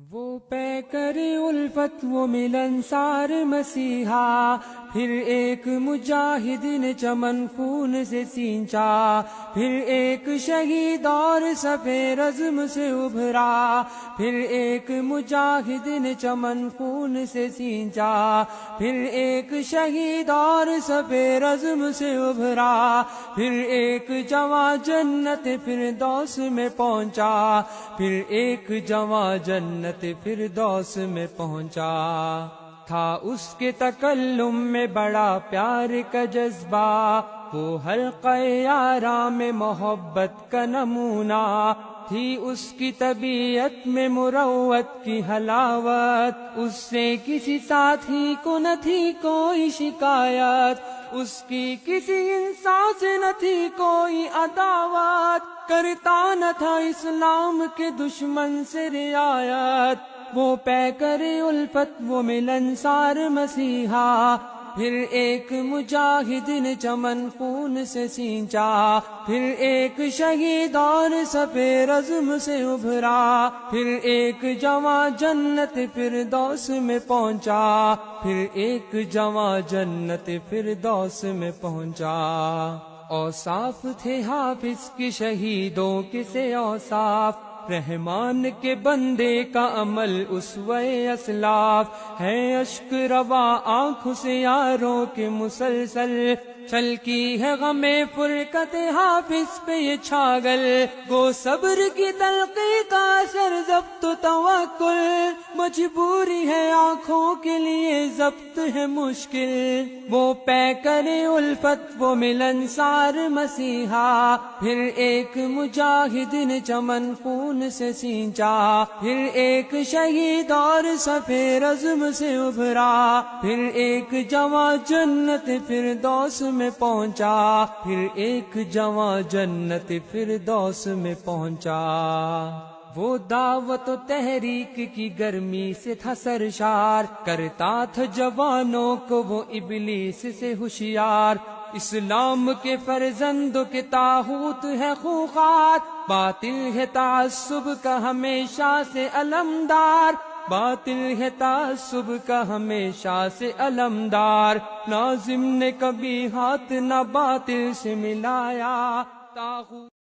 وہ پیکر الفت وہ ملنسار مسیحا، پھر ایک مجاہد نے چمن خون سے سینچا، پھر ایک شہید اور صفِ رزم سے ابھرا، پھر ایک مجاہد نے چمن خون سے سینچا، پھر ایک شہید اور صفِ رزم سے ابھرا، پھر ایک جواں جنت فردوس میں پہنچا، پھر ایک جواں جنت فردوس میں پہنچا۔ تھا اس کے تکلم میں بڑا پیار کا جذبہ، وہ حلقہ یاراں میں محبت کا نمونہ، تھی اس کی طبیعت میں مروت کی حلاوت، اس سے کسی ساتھی کو نہ تھی کوئی شکایت، اس کی کسی انسان سے نہ تھی کوئی عداوت، کرتا نہ تھا اسلام کے دشمن سے رعایت۔ وہ پیکر الفت وہ ملنسار مسیحا، پھر ایک مجاہد نے چمن خون سے سینچا، پھر ایک شہید اور صفِ رزم سے ابھرا، پھر ایک جواں جنت فردوس میں پہنچا، پھر ایک جواں جنت فردوس میں پہنچا۔ اوصاف تھے حافظ کے شہیدوں کے سے اوصاف، رحمان کے بندے کا عمل اسوہ اسلاف، ہے اشک روا آنکھوں سے یاروں کے مسلسل، چھلکی ہے غم فرقت حافظ پہ یہ چھاگل، گو صبر کی تلقی کا اثر ضبط و توکل، مجبوری ہے آنکھوں کے لیے ضبط ہے مشکل۔ وہ پیکر الفت وہ ملنسار مسیحا، پھر ایک مجاہد نے چمن خون سے سینچا، پھر ایک شہید اور صفِ رزم سے ابھرا، پھر ایک جواں جنت فردوس میں پہنچا، پھر ایک جواں جنت فردوس میں پہنچا۔ وہ دعوت و تحریک کی گرمی سے تھا سرشار، کرتا تھا جوانوں کو وہ ابلیس سے ہوشیار، اسلام کے فرزندوں کے طاغوت ہے خوخار، باطل ہے تعصب کا ہمیشہ سے علمدار، باطل ہے تعصب کا ہمیشہ سے علمدار، ناظم نے کبھی ہاتھ نہ باطل سے ملایا، طاغوت